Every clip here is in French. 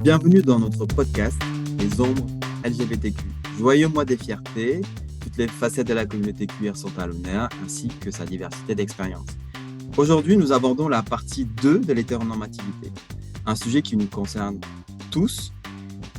Bienvenue dans notre podcast Les ombres LGBTQ. Joyeux mois des fiertés, toutes les facettes de la communauté queer sont à l'honneur, ainsi que sa diversité d'expériences. Aujourd'hui, nous abordons la partie 2 de l'hétéronormativité, un sujet qui nous concerne tous.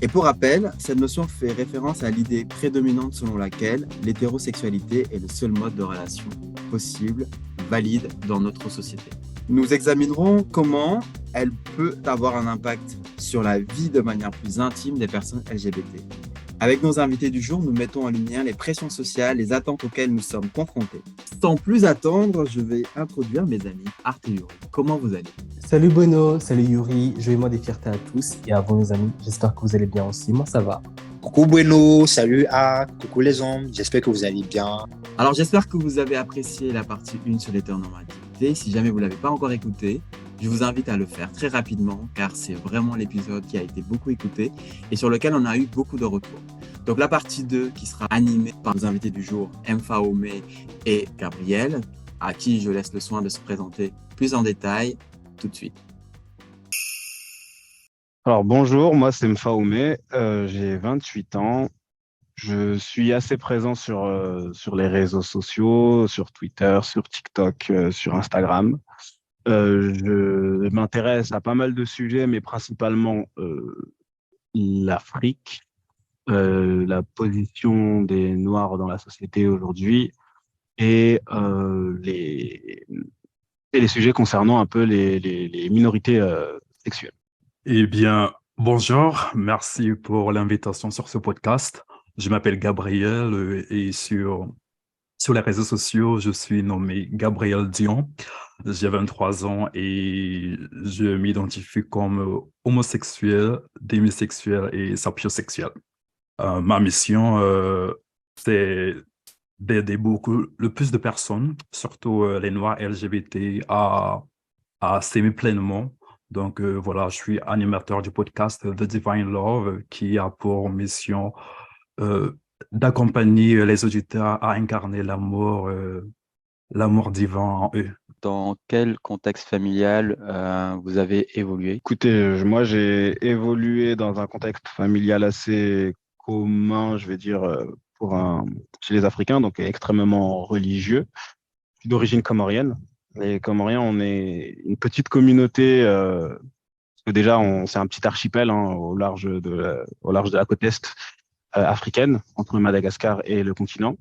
Et pour rappel, cette notion fait référence à l'idée prédominante selon laquelle l'hétérosexualité est le seul mode de relation possible, valide dans notre société. Nous examinerons comment elle peut avoir un impact sur la vie de manière plus intime des personnes LGBT. Avec nos invités du jour, nous mettons en lumière les pressions sociales, les attentes auxquelles nous sommes confrontés. Sans plus attendre, je vais introduire mes amis Art et Yuri. Comment vous allez? Salut Bruno, salut Yuri, joyeux mois des fiertés à tous et à vous mes amis, j'espère que vous allez bien aussi, moi ça va. Coucou Bruno, salut A, coucou les hommes, j'espère que vous allez bien. Alors j'espère que vous avez apprécié la partie 1 sur l'hétéronormativité. Si jamais vous ne l'avez pas encore écouté, je vous invite à le faire très rapidement car c'est vraiment l'épisode qui a été beaucoup écouté et sur lequel on a eu beaucoup de retours. Donc la partie 2 qui sera animée par nos invités du jour, Mfaomé et Gabriel, à qui je laisse le soin de se présenter plus en détail tout de suite. Alors bonjour, moi c'est Mfaoumé, j'ai 28 ans. Je suis assez présent sur les réseaux sociaux, sur Twitter, sur TikTok, sur Instagram. Je m'intéresse à pas mal de sujets, mais principalement l'Afrique, la position des Noirs dans la société aujourd'hui et les sujets concernant un peu les minorités sexuelles. Eh bien, bonjour, merci pour l'invitation sur ce podcast. Je m'appelle Gabriel et sur les réseaux sociaux, je suis nommé Gabriel Dion. J'ai 23 ans et je m'identifie comme homosexuel, démisexuel et sapiosexuel. Ma mission, c'est d'aider le plus de personnes, surtout les Noirs LGBT, à s'aimer pleinement. Donc voilà, je suis animateur du podcast The Divine Love qui a pour mission d'accompagner les auditeurs à incarner l'amour divin en eux. Dans quel contexte familial vous avez évolué? Écoutez, moi j'ai évolué dans un contexte familial assez commun, je vais dire, chez les Africains, donc extrêmement religieux. Je suis d'origine comorienne. Les Comoriens, on est une petite communauté, parce que déjà c'est un petit archipel au large de la côte est africaine, entre Madagascar et le continent.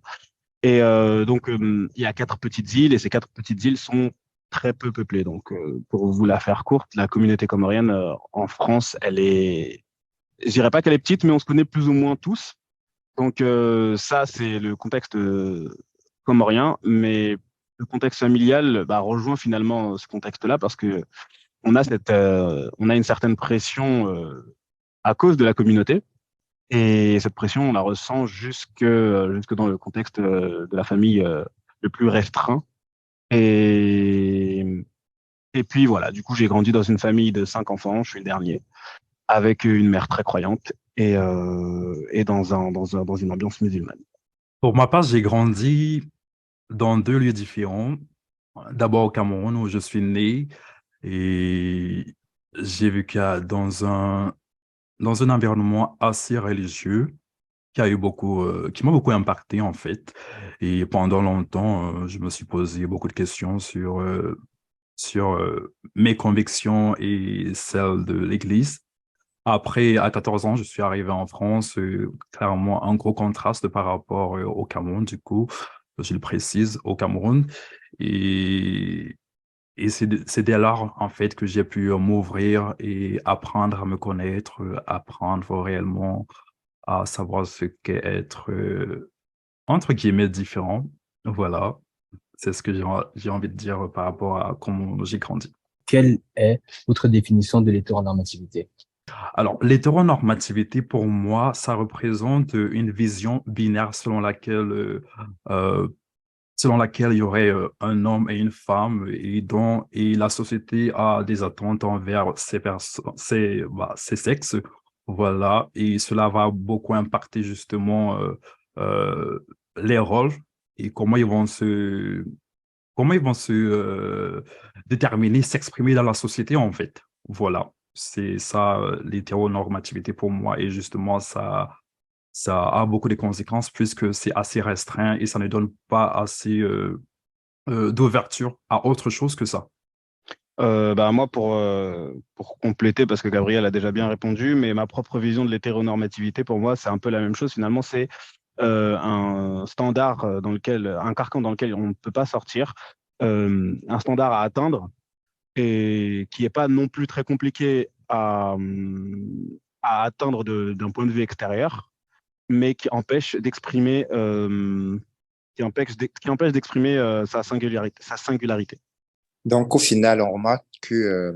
Et donc, il y a 4 petites îles et ces 4 petites îles sont très peu peuplées. Donc, pour vous la faire courte, la communauté comorienne en France, je dirais pas qu'elle est petite, mais on se connaît plus ou moins tous. Donc, ça, c'est le contexte comorien. Mais le contexte familial rejoint finalement ce contexte-là parce que on a une certaine pression à cause de la communauté. Et cette pression, on la ressent jusque dans le contexte de la famille le plus restreint. Et, et puis voilà, du coup, j'ai grandi dans une famille de 5 enfants, je suis le dernier, avec une mère très croyante et dans une ambiance musulmane. Pour ma part, j'ai grandi dans 2 lieux différents. D'abord au Cameroun où je suis né et j'ai vécu dans un environnement assez religieux qui m'a beaucoup impacté en fait. Et pendant longtemps, je me suis posé beaucoup de questions sur mes convictions et celles de l'Église. Après, à 14 ans, je suis arrivé en France, clairement un gros contraste par rapport au Cameroun, du coup, je le précise, au Cameroun. Et, et c'est dès lors, en fait, que j'ai pu m'ouvrir et apprendre à me connaître, apprendre réellement à savoir ce qu'est être, entre guillemets, différent. Voilà, c'est ce que j'ai envie de dire par rapport à comment j'ai grandi. Quelle est votre définition de l'hétéronormativité? Alors, l'hétéronormativité, pour moi, ça représente une vision binaire euh, selon laquelle il y aurait un homme et une femme et la société a des attentes envers ces sexes. Voilà, et cela va beaucoup impacter justement euh, les rôles et comment ils vont se déterminer, s'exprimer dans la société en fait. Voilà. C'est ça, l'hétéronormativité pour moi. Et justement, ça a beaucoup de conséquences puisque c'est assez restreint et ça ne donne pas assez d'ouverture à autre chose que ça. Moi, pour compléter, parce que Gabriel a déjà bien répondu, mais ma propre vision de l'hétéronormativité, pour moi, c'est un peu la même chose. Finalement, c'est un standard un carcan dans lequel on ne peut pas sortir, un standard à atteindre et qui n'est pas non plus très compliqué à atteindre d'un point de vue extérieur, mais qui empêche d'exprimer, qui empêche d'exprimer sa singularité, sa singularité. Donc, au final, on remarque que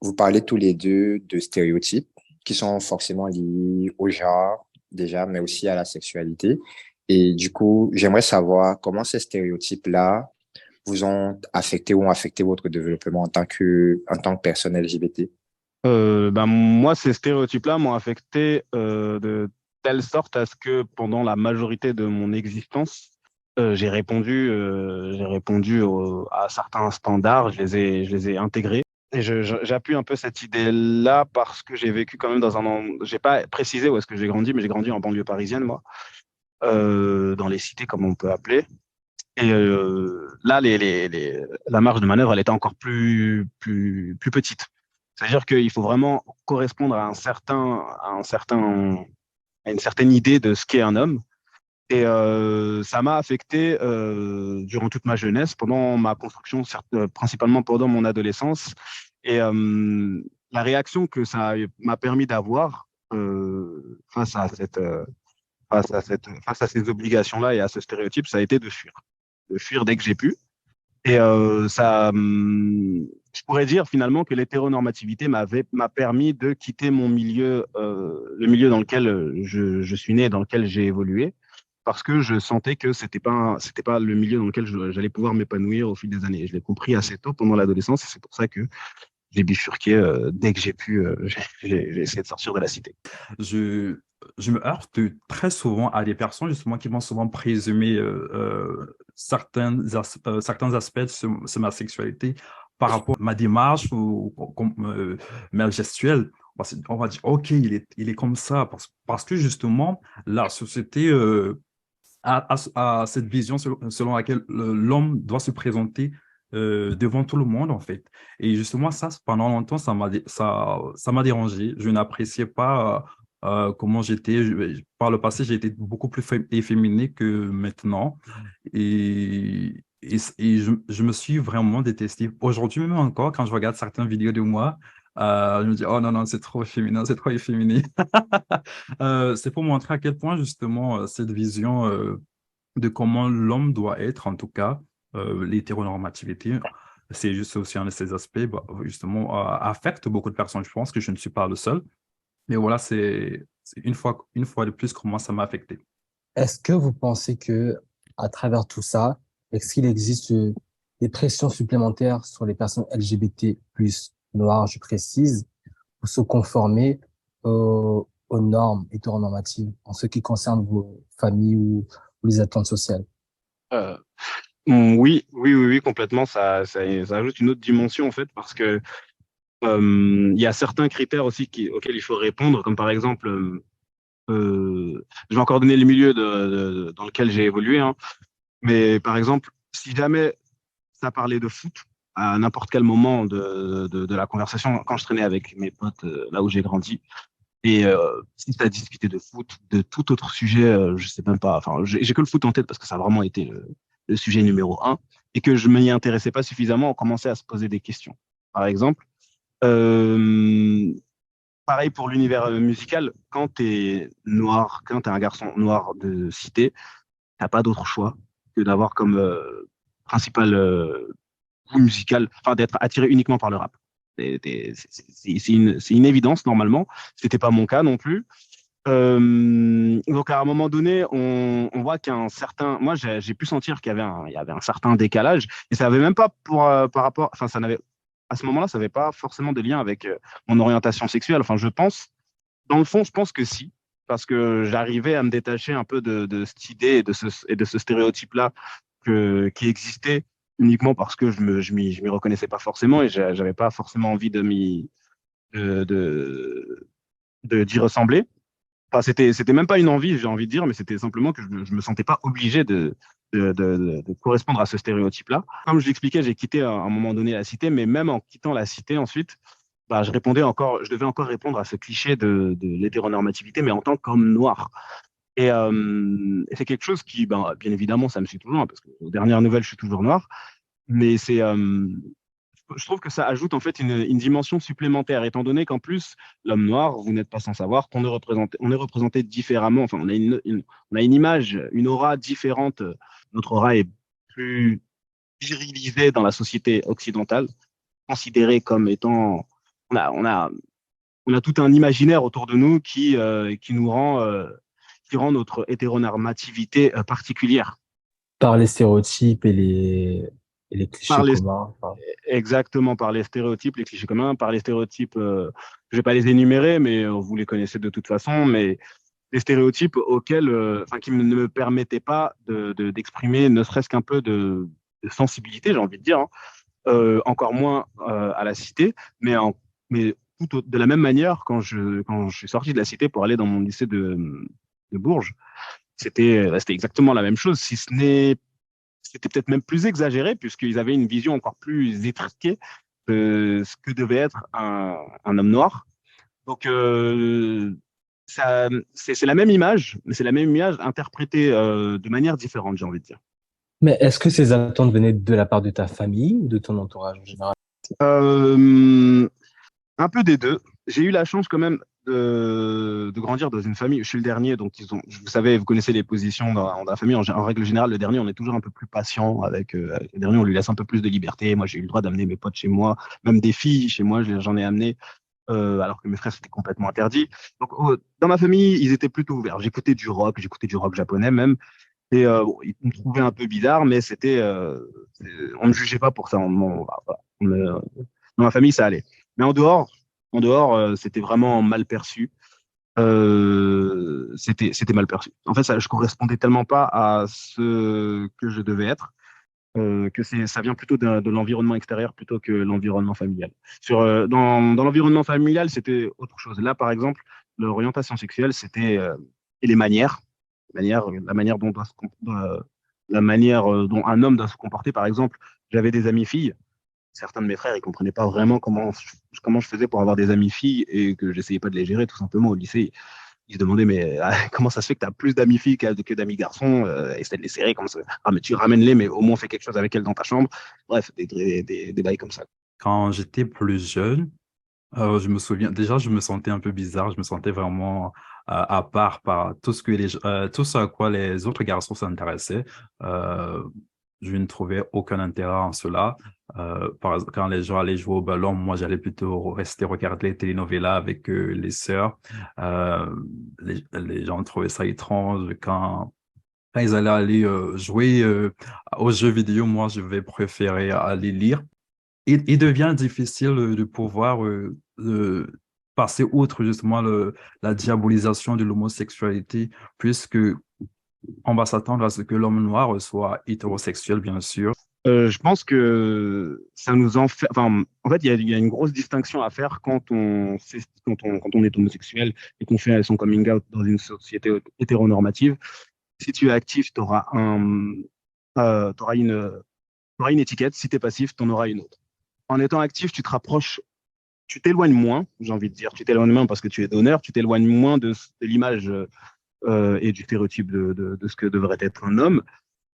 vous parlez tous les deux de stéréotypes qui sont forcément liés au genre, déjà, mais aussi à la sexualité. Et du coup, j'aimerais savoir comment ces stéréotypes-là vous ont affecté ou ont affecté votre développement en tant que personne LGBT. Moi, ces stéréotypes-là m'ont affecté de telle sorte à ce que pendant la majorité de mon existence, j'ai répondu à certains standards, je les ai intégrés. Et j'appuie un peu cette idée-là parce que j'ai vécu quand même j'ai pas précisé où est-ce que j'ai grandi, mais j'ai grandi en banlieue parisienne, moi, dans les cités, comme on peut appeler. Et là, la marge de manœuvre, elle était encore plus petite. C'est-à-dire qu'il faut vraiment correspondre à une certaine idée de ce qu'est un homme. Et ça m'a affecté durant toute ma jeunesse, pendant ma construction, principalement pendant mon adolescence. Et la réaction que ça m'a permis d'avoir face à face à ces obligations-là et à ce stéréotype, ça a été de fuir dès que j'ai pu. Et je pourrais dire finalement que l'hétéronormativité m'a permis de quitter mon milieu, le milieu dans lequel je suis né, dans lequel j'ai évolué, parce que je sentais que c'était pas le milieu dans lequel j'allais pouvoir m'épanouir au fil des années. Je l'ai compris assez tôt pendant l'adolescence, et c'est pour ça que j'ai bifurqué dès que j'ai pu. J'ai essayé de sortir de la cité. Je, je me heurte très souvent à des personnes justement qui vont souvent présumer certains aspects sur ma sexualité par rapport à ma démarche ou ma gestuelle. On va dire, OK, il est comme ça parce que justement, la société à cette vision selon laquelle l'homme doit se présenter devant tout le monde, en fait. Et justement, ça, pendant longtemps, ça m'a dérangé. Je n'appréciais pas comment j'étais. Par le passé, j'ai été beaucoup plus efféminé que maintenant. Je me suis vraiment détesté. Aujourd'hui, même encore, quand je regarde certaines vidéos de moi, je me dis, oh non, non, c'est trop féminin, c'est trop efféminé. C'est pour montrer à quel point, justement, cette vision de comment l'homme doit être, en tout cas, l'hétéronormativité, c'est juste aussi un de ces aspects, bah, justement, affecte beaucoup de personnes. Je pense que je ne suis pas le seul. Mais voilà, c'est une fois de plus comment ça m'a affecté. Est-ce que vous pensez que, à travers tout ça, est-ce qu'il existe des pressions supplémentaires sur les personnes LGBT plus noires, je précise, pour se conformer aux normes hétéronormatives en ce qui concerne vos familles ou les attentes sociales? Euh, oui, complètement. Ça ajoute une autre dimension en fait, parce que il y a certains critères aussi auxquels il faut répondre, comme par exemple, je vais encore donner le milieu dans lequel j'ai évolué, hein, mais par exemple, si jamais ça parlait de foot à n'importe quel moment de la conversation, quand je traînais avec mes potes là où j'ai grandi, et si ça discutait de foot, de tout autre sujet, je sais même pas, enfin, j'ai que le foot en tête parce que ça a vraiment été le sujet numéro un, et que je m'y intéressais pas suffisamment, on commençait à se poser des questions. Par exemple, euh, pareil pour l'univers musical, quand tu es noir, quand tu es un garçon noir de cité, t'as pas d'autre choix que d'avoir comme principal goût musical, enfin d'être attiré uniquement par le rap. C'est une évidence normalement. C'était pas mon cas non plus. Donc à un moment donné, on voit qu'un certain, moi j'ai pu sentir il y avait un certain décalage, et ça avait même pas par rapport, enfin ça n'avait à ce moment-là, ça n'avait pas forcément de lien avec mon orientation sexuelle. Enfin, je pense, dans le fond, je pense que si, parce que j'arrivais à me détacher un peu de cette idée et de ce stéréotype-là qui existait uniquement parce que je m'y reconnaissais pas forcément, et j'avais pas forcément envie de, de, d'y ressembler. Enfin, c'était même pas une envie, j'ai envie de dire, mais c'était simplement que je me sentais pas obligé de correspondre à ce stéréotype-là. Comme je l'expliquais, j'ai quitté à un moment donné la cité, mais même en quittant la cité ensuite, bah, je devais encore répondre à ce cliché de l'hétéronormativité, mais en tant qu'homme noir. Et c'est quelque chose qui, ben, bien évidemment, ça me suit toujours, hein, parce que aux dernières nouvelles, je suis toujours noir, mais je trouve que ça ajoute en fait une dimension supplémentaire, étant donné qu'en plus, l'homme noir, vous n'êtes pas sans savoir qu'on on est représenté différemment. Enfin, on a une image, une aura différente. Notre aura est plus virilisée dans la société occidentale, considérée comme étant. On a, on a, on a tout un imaginaire autour de nous qui rend notre hétéronormativité particulière. Par les stéréotypes et les Par clichés les communs. Enfin, Exactement, par les stéréotypes, les clichés communs, par les stéréotypes, je vais pas les énumérer, mais vous les connaissez de toute façon, mais les stéréotypes qui ne me permettaient pas d'exprimer ne serait-ce qu'un peu de sensibilité, j'ai envie de dire, hein. Encore moins à la cité, mais de la même manière, quand je suis sorti de la cité pour aller dans mon lycée de Bourges, c'était exactement la même chose, si ce n'est c'était peut-être même plus exagéré, puisqu'ils avaient une vision encore plus étriquée de ce que devait être un homme noir. Donc, c'est la même image, mais c'est la même image interprétée de manière différente, j'ai envie de dire. mais est-ce que ces attentes venaient de la part de ta famille ou de ton entourage en général? Euh, Un peu des deux. J'ai eu la chance quand même de grandir dans une famille. Je suis le dernier, donc vous savez, vous connaissez les positions dans la famille. En règle générale, le dernier, on est toujours un peu plus patient avec le dernier. On lui laisse un peu plus de liberté. Moi, j'ai eu le droit d'amener mes potes chez moi, même des filles chez moi, j'en ai amené, alors que mes frères, c'était complètement interdit. Donc, dans ma famille, ils étaient plutôt ouverts. J'écoutais du rock japonais même. Et bon, ils me trouvaient un peu bizarre, mais on ne me jugeait pas pour ça. Dans ma famille, ça allait. Mais en dehors, c'était vraiment mal perçu. C'était mal perçu. En fait, je correspondais tellement pas à ce que je devais être ça vient plutôt de l'environnement extérieur plutôt que l'environnement familial. Dans l'environnement familial, c'était autre chose. Là, par exemple, l'orientation sexuelle, et les manières, la manière dont, la manière dont un homme doit se comporter. Par exemple, j'avais des amis filles. Certains de mes frères, ils comprenaient pas vraiment comment je faisais pour avoir des amis filles et que j'essayais pas de les gérer tout simplement au lycée. Ils se demandaient, mais comment ça se fait que tu as plus d'amis filles que d'amis garçons, essaie de les serrer comme ça. Ah, mais tu ramènes-les, mais au moins fais quelque chose avec elles dans ta chambre. Bref, des bails comme ça. Quand j'étais plus jeune, je me souviens, déjà, je me sentais un peu bizarre, je me sentais vraiment à part par tout tout ce à quoi les autres garçons s'intéressaient. Euh, je ne trouvais aucun intérêt en cela. Par exemple, quand les gens allaient jouer au ballon, moi, j'allais plutôt rester regarder les telenovelas avec les sœurs. Euh, les gens trouvaient ça étrange quand ils allaient aller jouer aux jeux vidéo. Moi, je vais préférer aller lire. Il devient difficile de pouvoir passer outre justement la diabolisation de l'homosexualité, puisque on va s'attendre à ce que l'homme noir soit hétérosexuel, bien sûr. Je pense que ça nous en fait. Enfin, en fait, il y a une grosse distinction à faire quand on est homosexuel et qu'on fait son coming out dans une société hétéronormative. Si tu es actif, t'auras une étiquette. Si tu es passif, tu en auras une autre. En étant actif, tu t'éloignes moins, j'ai envie de dire. Tu t'éloignes moins parce que tu es d'honneur, tu t'éloignes moins de l'image et du stéréotype de ce que devrait être un homme.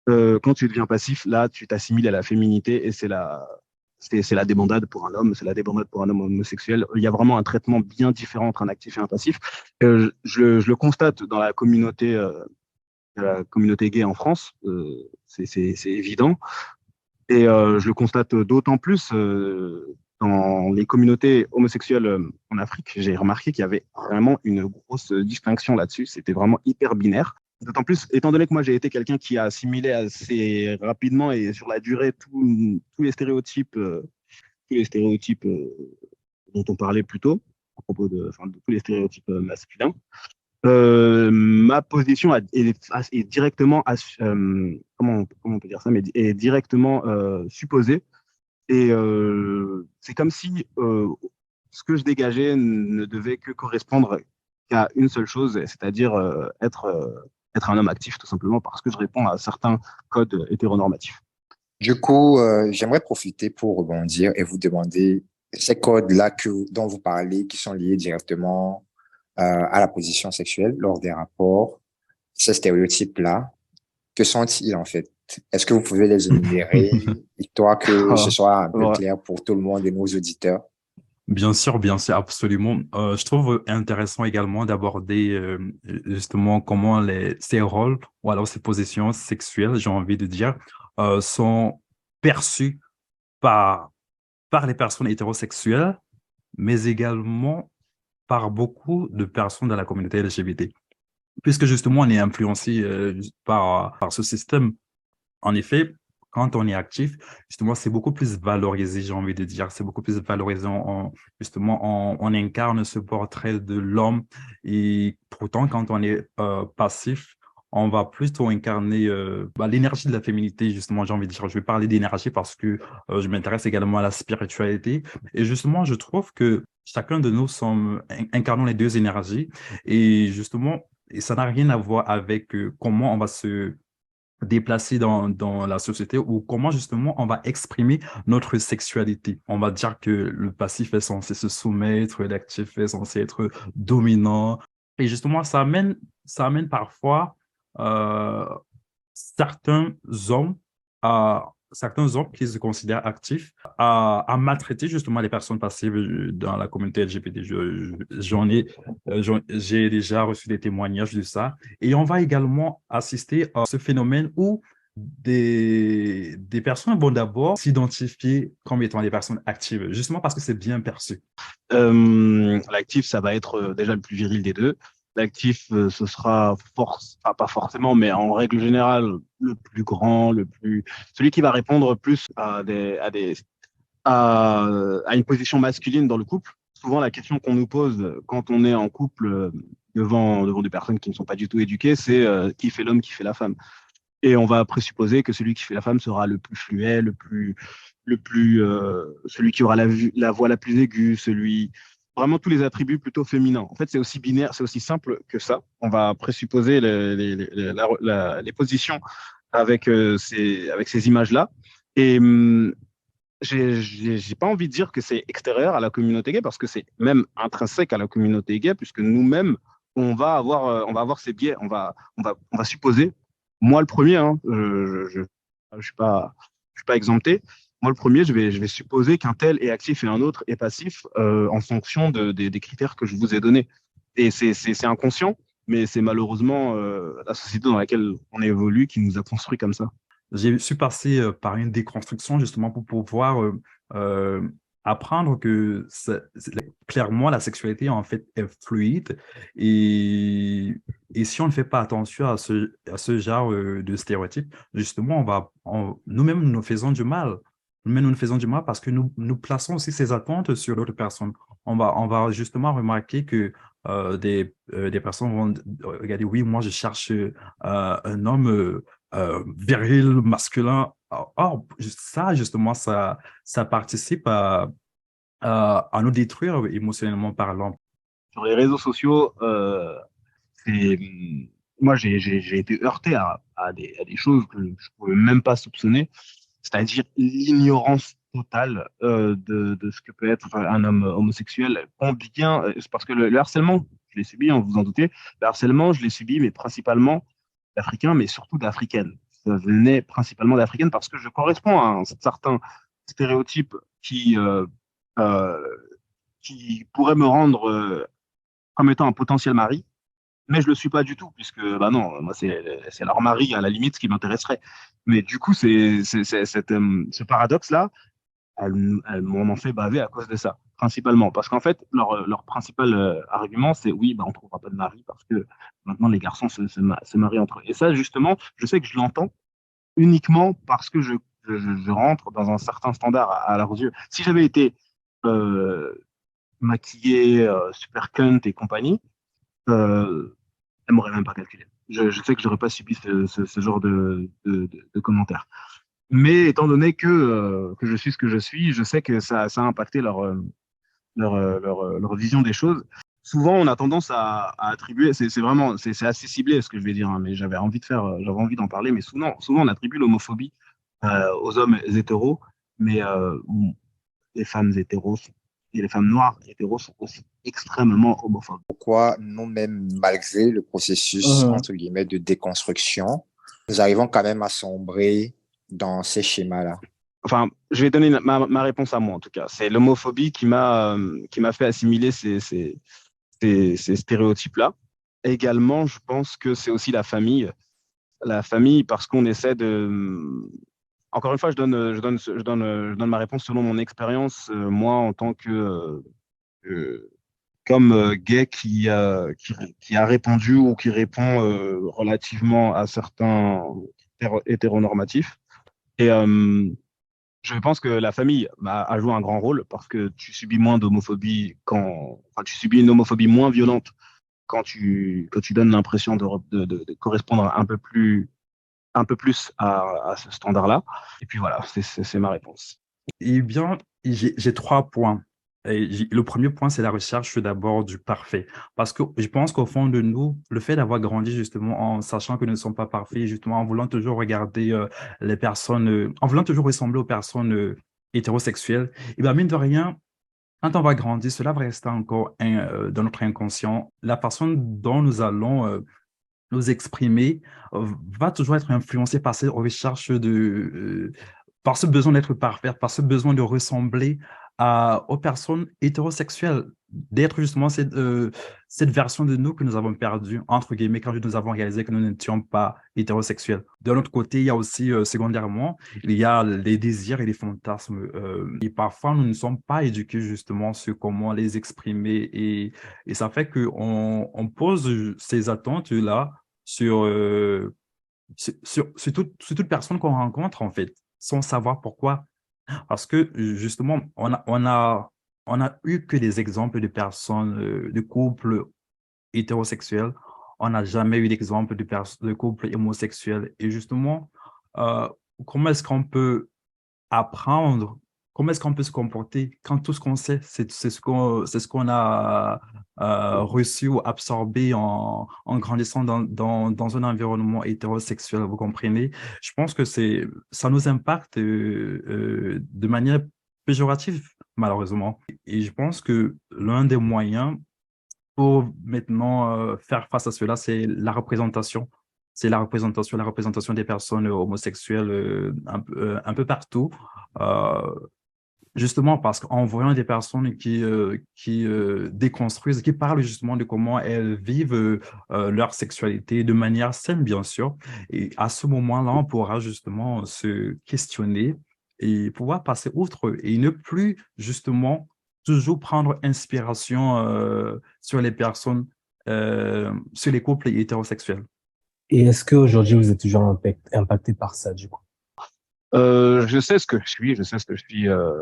Quand tu deviens passif, là, tu t'assimiles à la féminité et c'est la débandade pour un homme, c'est la débandade pour un homme homosexuel. Il y a vraiment un traitement bien différent entre un actif et un passif. Je le constate dans la communauté gay en France, c'est évident. Et je le constate d'autant plus dans les communautés homosexuelles en Afrique. J'ai remarqué qu'il y avait vraiment une grosse distinction là-dessus. C'était vraiment hyper binaire. D'autant plus, étant donné que moi j'ai été quelqu'un qui a assimilé assez rapidement et sur la durée tous les stéréotypes dont on parlait plus tôt, à propos de tous les stéréotypes masculins. Ma position est directement, comment on peut dire ça, mais est directement supposée. Et c'est comme si ce que je dégageais ne devait que correspondre qu'à une seule chose, c'est-à-dire être un homme actif, tout simplement, parce que je réponds à certains codes hétéronormatifs. Du coup, j'aimerais profiter pour rebondir et vous demander ces codes-là dont vous parlez, qui sont liés directement à la position sexuelle lors des rapports, ces stéréotypes-là, que sont-ils en fait? Est-ce que vous pouvez les énumérer, histoire que ce soit un peu Ouais. clair pour tout le monde et nos auditeurs? Bien sûr, absolument. Je trouve intéressant également d'aborder justement comment ces rôles ou alors ces positions sexuelles, j'ai envie de dire, sont perçues par, par les personnes hétérosexuelles, mais également par beaucoup de personnes dans la communauté LGBT. Puisque justement, on est influencé par ce système. En effet, quand on est actif, justement, c'est beaucoup plus valorisé, j'ai envie de dire. C'est beaucoup plus valorisé. Justement, on incarne ce portrait de l'homme. Et pourtant, quand on est passif, on va plutôt incarner l'énergie de la féminité, justement, j'ai envie de dire. Je vais parler d'énergie parce que je m'intéresse également à la spiritualité. Et justement, je trouve que chacun de nous sommes incarnons les deux énergies. Et justement, et ça n'a rien à voir avec comment on va se déplacer dans la société ou comment justement on va exprimer notre sexualité. On va dire que le passif est censé se soumettre, l'actif est censé être dominant. Et justement, ça amène parfois euh, certains hommes certains hommes qui se considèrent actifs à maltraiter justement les personnes passives dans la communauté LGBT. J'ai déjà reçu des témoignages de ça. Et on va également assister à ce phénomène où des personnes vont d'abord s'identifier comme étant des personnes actives, justement parce que c'est bien perçu. L'actif, ça va être déjà le plus viril des deux. L'actif, ce sera enfin, pas forcément, mais en règle générale, le plus grand, celui qui va répondre plus à une position masculine dans le couple. Souvent, la question qu'on nous pose quand on est en couple devant des personnes qui ne sont pas du tout éduquées, c'est qui fait l'homme, qui fait la femme. Et on va présupposer que celui qui fait la femme sera le plus fluet, celui qui aura la voix la plus aiguë, vraiment tous les attributs plutôt féminins. En fait, c'est aussi binaire, c'est aussi simple que ça. On va présupposer les positions avec ces images-là. Et j'ai pas envie de dire que c'est extérieur à la communauté gay parce que c'est même intrinsèque à la communauté gay puisque nous-mêmes on va avoir ces biais, on va supposer. Moi le premier, hein, je suis pas exempté. Moi le premier, je vais supposer qu'un tel est actif et un autre est passif en fonction des critères que je vous ai donnés. Et c'est inconscient, mais c'est malheureusement la société dans laquelle on évolue qui nous a construit comme ça. Je suis passé par une déconstruction justement pour pouvoir euh, apprendre que clairement la sexualité en fait est fluide et si on ne fait pas attention à ce genre de stéréotypes, justement nous-mêmes nous faisons du mal. Nous-mêmes nous faisons du mal parce que nous plaçons aussi ces attentes sur l'autre personne. On va justement remarquer que des personnes vont regarder, oui, moi je cherche un homme viril, masculin. Or, ça, justement, ça participe à nous détruire émotionnellement parlant. Sur les réseaux sociaux, c'est, moi, j'ai été heurté à des choses que je ne pouvais même pas soupçonner, c'est-à-dire l'ignorance totale de ce que peut être un homme homosexuel. Combien, c'est parce que le harcèlement, je l'ai subi, hein, vous en doutez, le harcèlement, je l'ai subi, mais principalement d'Africains, mais surtout d'Africaines. Ça venait principalement d'Africaines parce que je corresponds à un certain stéréotype euh, qui pourrait me rendre comme étant un potentiel mari, mais je le suis pas du tout, puisque bah non, moi c'est leur mari à la limite ce qui m'intéresserait. Mais du coup, ce paradoxe-là, elles m'en ont fait baver à cause de ça, principalement. Parce qu'en fait, leur principal argument, c'est oui, bah, on ne trouvera pas de mari parce que maintenant les garçons se marient entre eux. Et ça, justement, je sais que je l'entends uniquement parce que je rentre dans un certain standard à leurs yeux. Si j'avais été euh, maquillé, super cunt et compagnie, elle m'aurait même pas calculé. Je sais que j'aurais pas subi ce genre de commentaires. Mais étant donné que je suis ce que je suis, je sais que ça a impacté leur vision des choses. Souvent, on a tendance à attribuer, c'est assez ciblé ce que je vais dire, hein, mais j'avais envie d'en parler, mais souvent on attribue l'homophobie aux hommes hétéros, mais les femmes hétéros et les femmes noires hétéros sont aussi extrêmement homophobes. Pourquoi nous-mêmes, malgré le processus, Mhm. entre guillemets, de déconstruction, nous arrivons quand même à sombrer dans ces schémas-là? Enfin, je vais donner ma réponse à moi en tout cas. C'est l'homophobie qui m'a fait assimiler ces stéréotypes-là. Également, je pense que c'est aussi la famille. La famille, parce qu'on essaie de. Encore une fois, je donne ma réponse selon mon expérience, moi, en tant que comme gay qui a répondu ou qui répond relativement à certains hétéronormatifs. Et je pense que la famille a joué un grand rôle parce que tu subis moins d'homophobie enfin, tu subis une homophobie moins violente quand tu donnes l'impression de correspondre un peu plus à ce standard-là. Et puis voilà, c'est ma réponse. Eh bien, j'ai 3 points. Le premier point, c'est la recherche d'abord du parfait. Parce que je pense qu'au fond de nous, le fait d'avoir grandi justement en sachant que nous ne sommes pas parfaits, justement en voulant toujours regarder les personnes, en voulant toujours ressembler aux personnes hétérosexuelles, et bien mine de rien, quand on va grandir, cela va rester encore dans notre inconscient. La façon dont nous allons nous exprimer va toujours être influencée par cette recherche par ce besoin d'être parfait, par ce besoin de ressembler aux personnes hétérosexuelles, d'être justement cette version de nous que nous avons perdue, entre guillemets, quand nous avons réalisé que nous n'étions pas hétérosexuels. De l'autre côté, il y a aussi, secondairement, il y a les désirs et les fantasmes. Et parfois, nous ne sommes pas éduqués justement sur comment les exprimer. Et ça fait qu'on pose ces attentes-là sur toute personne qu'on rencontre, en fait, sans savoir pourquoi. Parce que, justement, on a eu que des exemples de personnes, de couples hétérosexuels. On n'a jamais eu d'exemple de couples homosexuels. Et justement, euh, comment est-ce qu'on peut apprendre, comment est-ce qu'on peut se comporter quand tout ce qu'on sait, c'est ce qu'on a reçu ou absorbé en grandissant dans un environnement hétérosexuel, vous comprenez? Je pense que ça nous impacte de manière péjorative, malheureusement. Et je pense que l'un des moyens pour maintenant faire face à cela, c'est la représentation. C'est la représentation des personnes homosexuelles un peu partout. Euh, Justement parce qu'en voyant des personnes qui déconstruisent, qui parlent justement de comment elles vivent leur sexualité de manière saine, bien sûr. Et à ce moment-là, on pourra justement se questionner et pouvoir passer outre et ne plus justement toujours prendre inspiration sur les personnes, sur les couples hétérosexuels. Et est-ce qu'aujourd'hui, vous êtes toujours impacté par ça, du coup? Je sais ce que je suis, je sais ce que je suis dans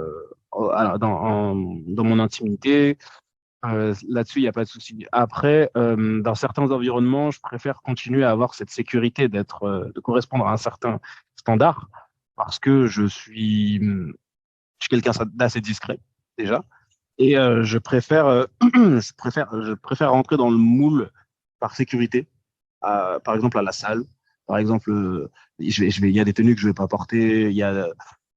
mon intimité. Là-dessus, il n'y a pas de souci. Après, dans certains environnements, je préfère continuer à avoir cette sécurité de correspondre à un certain standard parce que je suis quelqu'un d'assez discret déjà. Et je préfère rentrer dans le moule par sécurité, par exemple à la salle. Par exemple, il y a des tenues que je vais pas porter. Il y a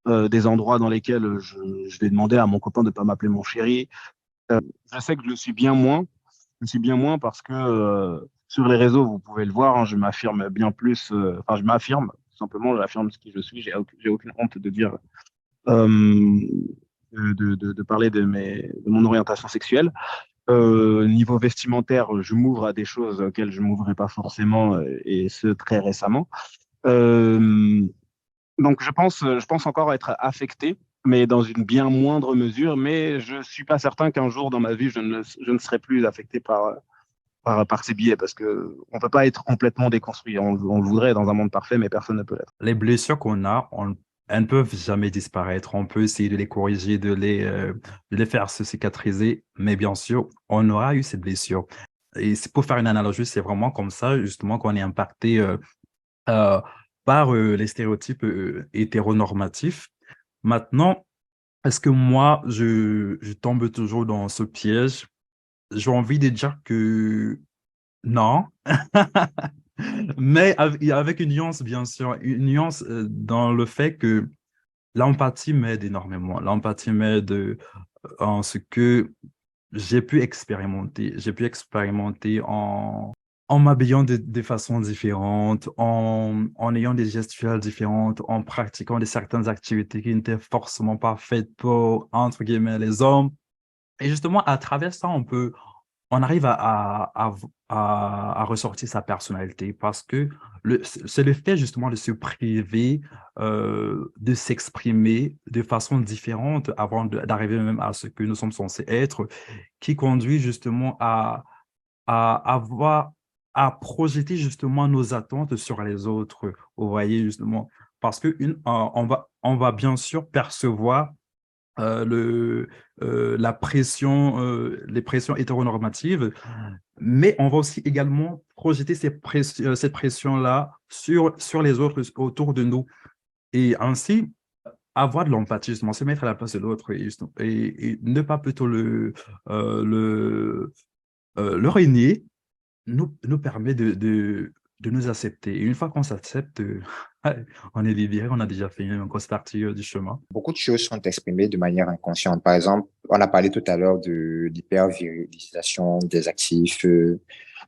des endroits dans lesquels je vais demander à mon copain de ne pas m'appeler mon chéri. Je sais que je le suis bien moins. Je le suis bien moins parce que sur les réseaux, vous pouvez le voir, hein, je m'affirme bien plus. Enfin, je m'affirme, tout simplement, j'affirme ce qui je suis. J'ai aucune honte de dire, euh, de parler de mon orientation sexuelle. Niveau vestimentaire, je m'ouvre à des choses auxquelles je m'ouvrais pas forcément, et ce très récemment. Euh, donc je pense encore être affecté, mais dans une bien moindre mesure. Mais je suis pas certain qu'un jour dans ma vie je ne serai plus affecté par ces biais parce que on peut pas être complètement déconstruit. On le voudrait dans un monde parfait, mais personne ne peut l'être. Les blessures qu'on a, elles ne peuvent jamais disparaître. On peut essayer de les corriger, de les faire se cicatriser, mais bien sûr, on aura eu ces blessures. Et c'est pour faire une analogie, c'est vraiment comme ça, justement, qu'on est impacté euh, par les stéréotypes hétéronormatifs. Maintenant, est-ce que moi, je tombe toujours dans ce piège? J'ai envie de dire que non, mais avec une nuance, bien sûr, une nuance dans le fait que l'empathie m'aide énormément. L'empathie m'aide en ce que j'ai pu expérimenter. J'ai pu expérimenter en m'habillant de façons différentes, en ayant des gestuelles différentes, en pratiquant certaines activités qui n'étaient forcément pas faites pour, entre guillemets, les hommes. Et justement, à travers ça, on arrive à ressortir sa personnalité parce que c'est le fait justement de se priver, de s'exprimer de façon différente avant d'arriver même à ce que nous sommes censés être, qui conduit justement à avoir, à projeter justement nos attentes sur les autres. Vous voyez justement, parce que on va bien sûr percevoir la pression, les pressions hétéronormatives, mais on va aussi également projeter cette pression-là sur les autres autour de nous. Et ainsi, avoir de l'empathie, justement, se mettre à la place de l'autre et ne pas plutôt euh, le, le régner, nous permet de nous accepter. Et une fois qu'on s'accepte, on est libéré, on a déjà fait une grosse partie du chemin. Beaucoup de choses sont exprimées de manière inconsciente. Par exemple, on a parlé tout à l'heure de l'hypervirilisation des actifs,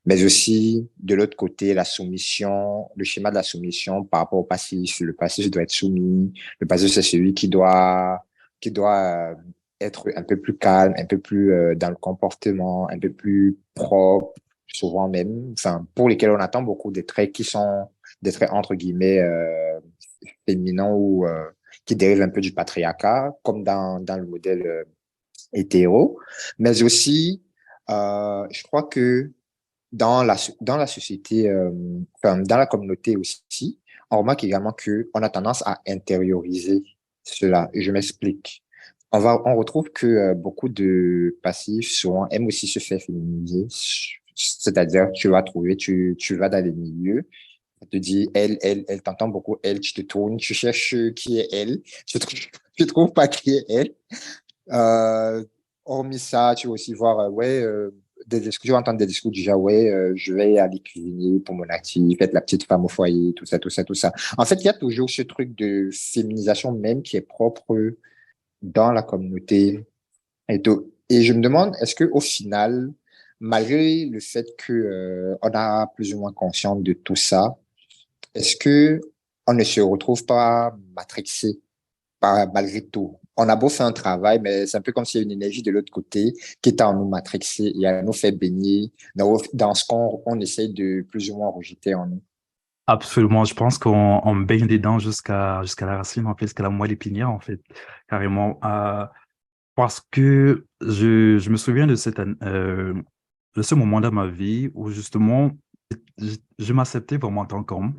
mais aussi de l'autre côté, la soumission, le schéma de la soumission par rapport au passif. Le passif doit être soumis. Le passif, c'est celui qui doit être un peu plus calme, un peu plus dans le comportement, un peu plus propre, souvent même, enfin, pour lesquels on attend beaucoup des traits qui sont des traits entre guillemets féminins ou qui dérivent un peu du patriarcat, comme dans le modèle hétéro, mais aussi, je crois que dans la société, enfin, dans la communauté aussi, on remarque également qu'on a tendance à intérioriser cela. Et je m'explique. On retrouve que beaucoup de passifs souvent aiment aussi se faire féminiser. C'est-à-dire, tu vas dans les milieux, on te dit elle t'entend beaucoup, elle, tu te tournes, tu cherches qui est elle, tu trouves pas qui est elle. Euh, Hormis ça, tu vas aussi voir, des discours, tu vas entendre des discours du genre, je vais aller cuisiner pour mon actif, être la petite femme au foyer, tout ça, tout ça, tout ça. En fait, il y a toujours ce truc de féminisation même qui est propre dans la communauté et tout. Et je me demande, est-ce que au final, malgré le fait que, on a plus ou moins conscience de tout ça, est-ce que on ne se retrouve pas matrixé malgré tout? On a beau faire un travail, mais c'est un peu comme s'il y a une énergie de l'autre côté qui est à nous matrixer et à nous faire baigner dans ce qu'on essaie de plus ou moins rejeter en nous. Absolument, je pense qu'on baigne dedans jusqu'à la racine, en fait, jusqu'à la moelle épinière, en fait, carrément. Parce que je me souviens de ce moment dans ma vie où justement, je m'acceptais vraiment en tant qu'homme.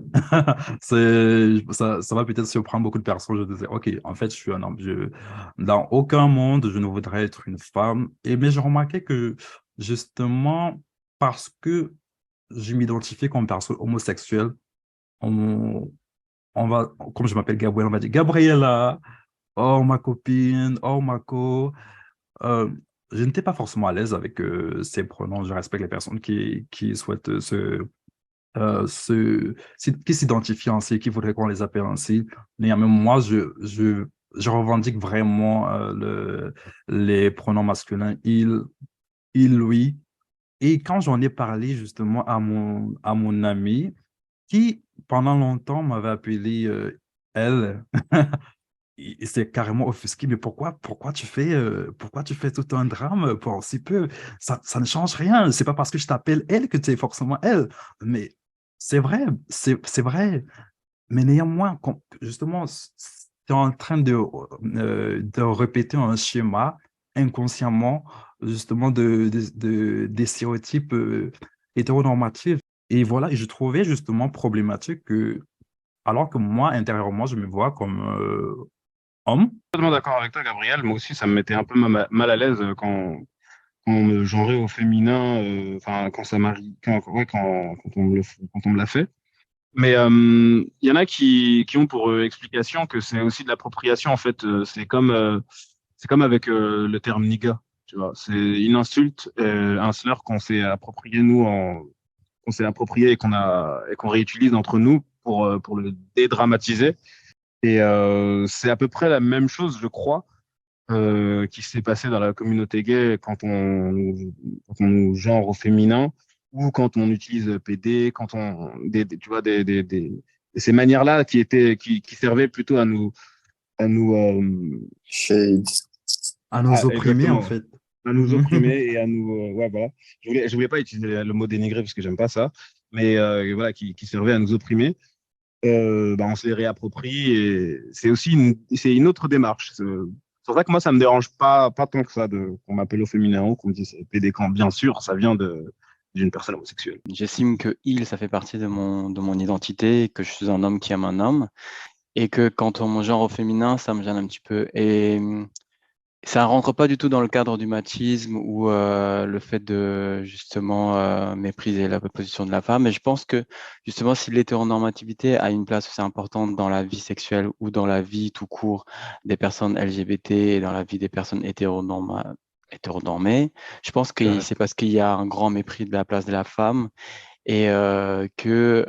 Ça va peut-être surprendre beaucoup de personnes. Je disais, OK, en fait, je suis un homme. Dans aucun monde, je ne voudrais être une femme. Mais je remarquais que justement, parce que je m'identifiais comme personne homosexuelle, on, on va, comme je m'appelle Gabriel, on va dire Gabriela, oh ma copine, oh ma co. Euh, je n'étais pas forcément à l'aise avec ces pronoms. Je respecte les personnes qui souhaitent qui s'identifient ainsi, qui voudraient qu'on les appelle ainsi. Néanmoins, moi, je revendique vraiment les pronoms masculins, il, lui. Et quand j'en ai parlé justement à mon ami, qui pendant longtemps m'avait appelé elle, il s'est carrément offusqué. Mais pourquoi tu fais tout un drame pour si peu? Ça ne change rien. C'est pas parce que je t'appelle elle que tu es forcément elle. Mais c'est vrai, c'est vrai. Mais néanmoins, justement, tu es en train de répéter un schéma inconsciemment, justement, des stéréotypes hétéronormatifs. Et voilà, et je trouvais justement problématique que, alors que moi, intérieurement, je me vois comme homme. Totalement d'accord avec toi, Gabriel. Moi aussi, ça me mettait un peu mal à l'aise quand on me genrait au féminin, enfin, quand ça m'arrive, quand on me l'a fait. Mais il y en a qui ont pour explication que c'est aussi de l'appropriation, en fait. C'est comme c'est comme avec le terme nigga, tu vois. C'est une insulte, un slur qu'on s'est approprié, qu'on s'est approprié et qu'on réutilise entre nous pour le dédramatiser. Et c'est à peu près la même chose, je crois, qui s'est passé dans la communauté gay quand on nous genre au féminin ou quand on utilise PD, quand tu vois, ces manières-là qui servaient plutôt à nous, Shade. À nous opprimer, en exactement, fait. à nous opprimer et à nous, ouais, voilà. Je voulais pas utiliser le mot dénigrer parce que j'aime pas ça, mais voilà, qui servait à nous opprimer. Bah, on se les réapproprie et c'est une autre démarche. C'est pour ça que moi, ça me dérange pas tant que ça qu'on m'appelle au féminin ou qu'on me dise pédécant. Bien sûr, ça vient d'une personne homosexuelle. J'estime que il, ça fait partie de mon identité, que je suis un homme qui aime un homme, et que quand on me genre au féminin, ça me gêne un petit peu. Et ça rentre pas du tout dans le cadre du machisme ou le fait de justement mépriser la position de la femme. Et je pense que justement, si l'hétéronormativité a une place aussi importante dans la vie sexuelle ou dans la vie tout court des personnes LGBT et dans la vie des personnes hétéronormées, je pense que Correct. c'est parce qu'il y a un grand mépris de la place de la femme et que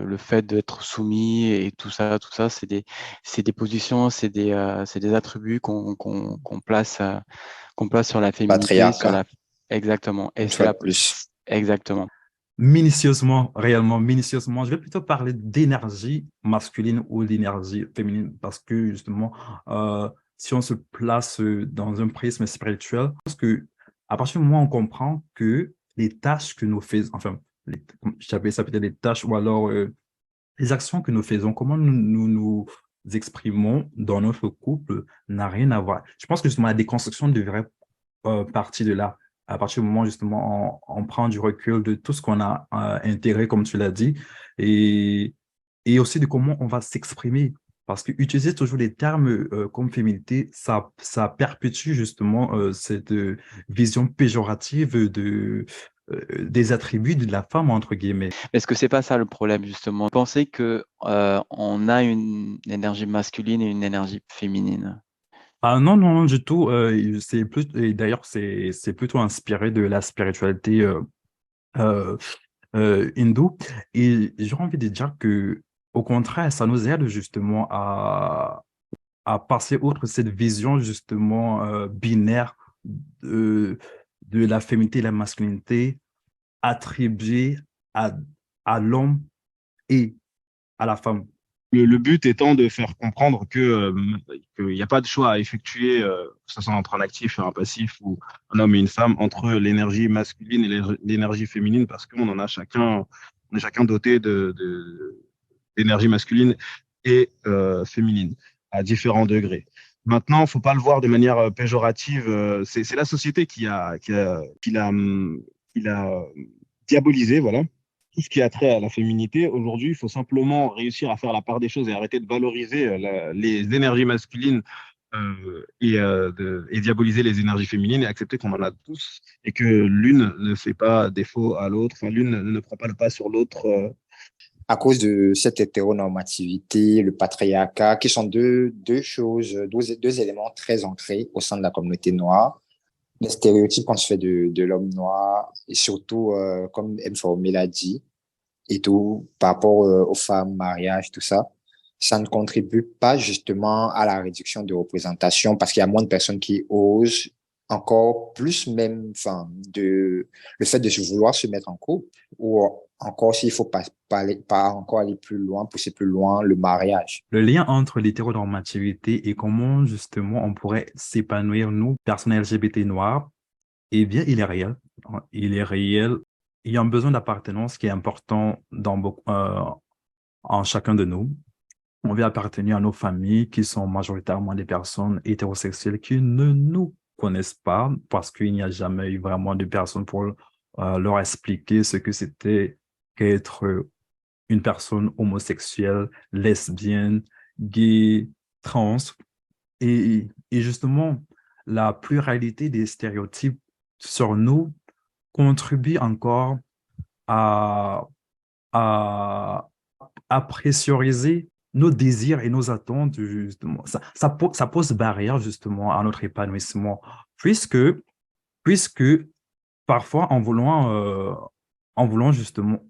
le fait d'être soumis et tout ça, c'est des positions, c'est des attributs qu'on place sur la féminité, sur Patriarcat, la exactement. Et une c'est fois de la plus. exactement. Minutieusement, réellement minutieusement. Je vais plutôt parler d'énergie masculine ou d'énergie féminine parce que justement, si on se place dans un prisme spirituel, je pense que à partir du moment où on comprend que les tâches que nous faisons, enfin, j'appelle ça peut-être les tâches ou alors les actions que nous faisons, comment nous exprimons dans notre couple n'a rien à voir. Je pense que justement la déconstruction devrait partir de là. À partir du moment justement on prend du recul de tout ce qu'on a intégré, comme tu l'as dit, et, et aussi de comment on va s'exprimer. Parce que utiliser toujours les termes comme féminité, ça perpétue justement cette vision péjorative des attributs de la femme, entre guillemets. Est-ce que c'est pas ça le problème justement? Penser que on a une énergie masculine et une énergie féminine. Ah non, non, non, du tout. C'est plus, et d'ailleurs, c'est plutôt inspiré de la spiritualité euh, hindoue. Et j'aurais envie de dire que, au contraire, ça nous aide justement à passer outre cette vision justement binaire de, de la féminité et la masculinité attribuée à, à l'homme et à la femme. Le but étant de faire comprendre qu'il n'y a pas de choix à effectuer, que ce soit entre un actif et un passif ou un homme et une femme, entre l'énergie masculine et l'énergie féminine, parce qu'on en a chacun, on est chacun doté d'énergie masculine et féminine à différents degrés. Maintenant, il ne faut pas le voir de manière péjorative. C'est la société qui l'a diabolisé, voilà tout ce qui a trait à la féminité. Aujourd'hui, il faut simplement réussir à faire la part des choses et arrêter de valoriser les énergies masculines et diaboliser les énergies féminines et accepter qu'on en a tous et que l'une ne fait pas défaut à l'autre, enfin l'une ne prend pas le pas sur l'autre. À cause de cette hétéronormativité, le patriarcat, qui sont deux choses, deux éléments très ancrés au sein de la communauté noire. Les stéréotypes qu'on se fait de l'homme noir, et surtout, comme M. Formé l'a dit, et tout, par rapport aux femmes, mariage, tout ça, ça ne contribue pas justement à la réduction de représentation parce qu'il y a moins de personnes qui osent encore plus même, enfin, le fait de se vouloir se mettre en couple ou encore s'il faut pas encore aller plus loin, pousser plus loin, le mariage. Le lien entre l'hétéronormativité et comment justement on pourrait s'épanouir, nous, personnes LGBT noires, eh bien, il est réel. Il est réel. Il y a un besoin d'appartenance qui est important en chacun de nous. On veut appartenir à nos familles qui sont majoritairement des personnes hétérosexuelles qui ne nous connaissent pas parce qu'il n'y a jamais eu vraiment de personnes pour leur expliquer ce que c'était qu'être une personne homosexuelle, lesbienne, gay, trans. Et justement, la pluralité des stéréotypes sur nous contribue encore à, à, à pressuriser nos désirs et nos attentes, justement. Ça pose barrière, justement, à notre épanouissement, puisque, puisque parfois, en voulant justement,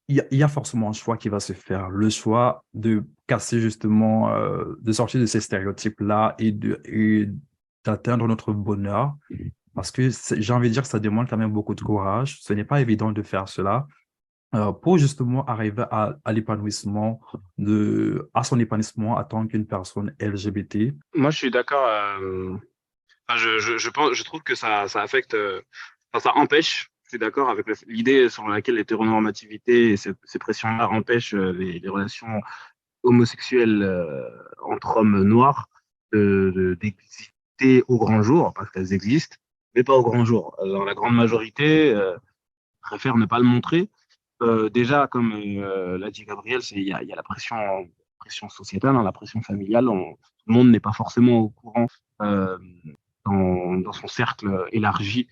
il y a forcément un choix qui va se faire, le choix de casser justement, de sortir de ces stéréotypes-là et d'atteindre notre bonheur. Parce que j'ai envie de dire que ça demande quand même beaucoup de courage. Ce n'est pas évident de faire cela pour justement arriver à l'épanouissement, à son épanouissement en tant qu'une personne LGBT. Moi, je suis d'accord. Enfin, je trouve que ça affecte, enfin, ça empêche. Je suis d'accord avec l'idée sur laquelle l'hétéronormativité et ces pressions-là empêchent les relations homosexuelles entre hommes noirs d'exister au grand jour, parce qu'elles existent, mais pas au grand jour. Dans la grande majorité, préfèrent ne pas le montrer. Déjà, comme l'a dit Gabriel, il y a la pression sociétale, hein, la pression familiale. Tout le monde n'est pas forcément au courant euh, dans son cercle élargi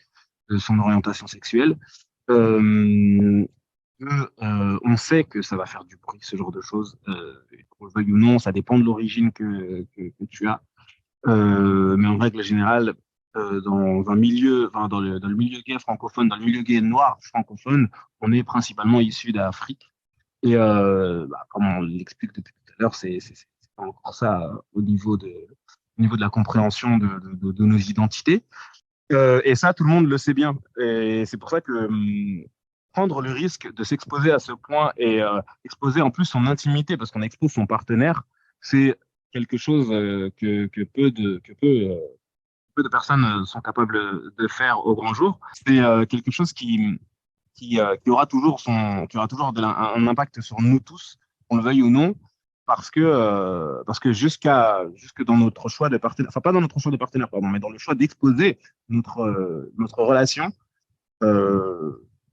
de son orientation sexuelle. Euh, on sait que ça va faire du bruit, ce genre de choses. Qu'on le veuille ou non, ça dépend de l'origine que tu as. Mais en règle générale, dans un milieu, enfin, dans le milieu gay francophone, dans le milieu gay noir francophone, on est principalement issu d'Afrique. Et comme on l'explique depuis tout à l'heure, c'est encore ça au niveau de la compréhension de nos identités. Et ça, tout le monde le sait bien. Et c'est pour ça que prendre le risque de s'exposer à ce point et exposer en plus son intimité, parce qu'on expose son partenaire, c'est quelque chose que peu de personnes sont capables de faire au grand jour. C'est quelque chose qui aura toujours un impact sur nous tous, qu'on le veuille ou non, parce que jusque dans notre choix de partenaire, enfin pas dans notre choix de partenaire, pardon, mais dans le choix d'exposer notre relation,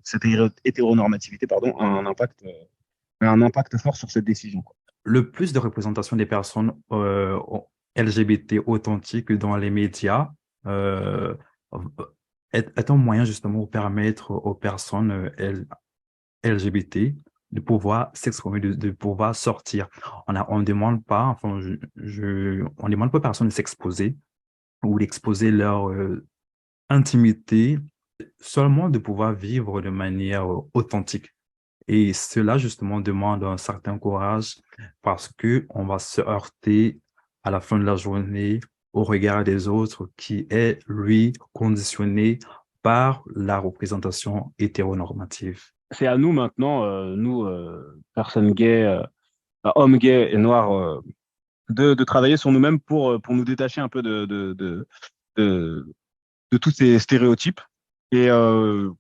cette hétéronormativité, pardon, a un impact fort sur cette décision, quoi. Le plus de représentation des personnes LGBT authentiques dans les médias euh, est un moyen justement pour permettre aux personnes LGBT de pouvoir s'exprimer, de pouvoir sortir. On ne demande pas, enfin, on demande pas aux personnes de s'exposer ou d'exposer leur intimité, seulement de pouvoir vivre de manière authentique. Et cela, justement, demande un certain courage parce que on va se heurter à la fin de la journée au regard des autres qui est, lui, conditionné par la représentation hétéronormative. C'est à nous maintenant, nous, personnes gays, hommes gays et noirs, de travailler sur nous-mêmes pour nous détacher un peu de, de tous ces stéréotypes. Et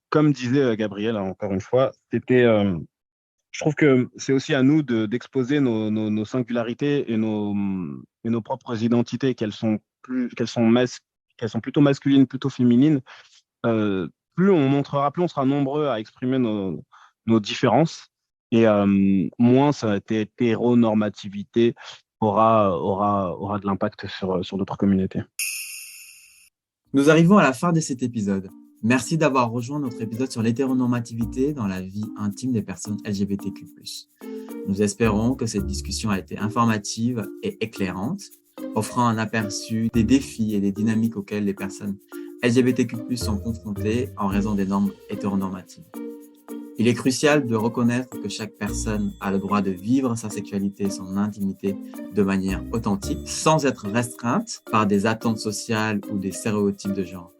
comme disait Gabriel, hein, encore une fois, je trouve que c'est aussi à nous d'exposer nos singularités et nos propres identités, qu'elles sont plutôt masculines, plutôt féminines. Euh, plus on sera nombreux à exprimer nos différences, et moins cette hétéronormativité aura de l'impact sur notre communauté. Nous arrivons à la fin de cet épisode. Merci d'avoir rejoint notre épisode sur l'hétéronormativité dans la vie intime des personnes LGBTQ+. Nous espérons que cette discussion a été informative et éclairante, offrant un aperçu des défis et des dynamiques auxquelles les personnes LGBTQ+ sont confrontées en raison des normes hétéronormatives. Il est crucial de reconnaître que chaque personne a le droit de vivre sa sexualité et son intimité de manière authentique, sans être restreinte par des attentes sociales ou des stéréotypes de genre.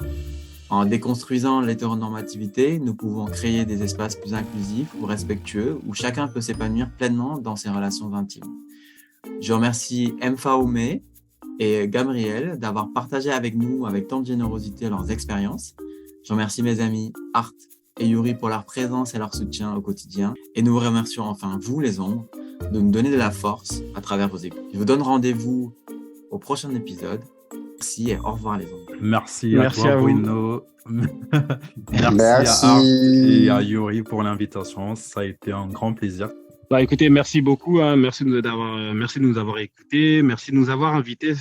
En déconstruisant l'hétéronormativité, nous pouvons créer des espaces plus inclusifs ou respectueux où chacun peut s'épanouir pleinement dans ses relations intimes. Je remercie Mfaoumé et Gabriel d'avoir partagé avec nous, avec tant de générosité, leurs expériences. Je remercie mes amis Art et Yuri pour leur présence et leur soutien au quotidien. Et nous vous remercions enfin, vous les ombres, de nous donner de la force à travers vos écoutes. Je vous donne rendez-vous au prochain épisode. Merci et au revoir les ombres. Merci à toi, Bruno. Merci à Art et à Yuri pour l'invitation. Ça a été un grand plaisir. Bah, écoutez, merci beaucoup, hein. Merci de nous avoir écoutés, merci de nous avoir invités.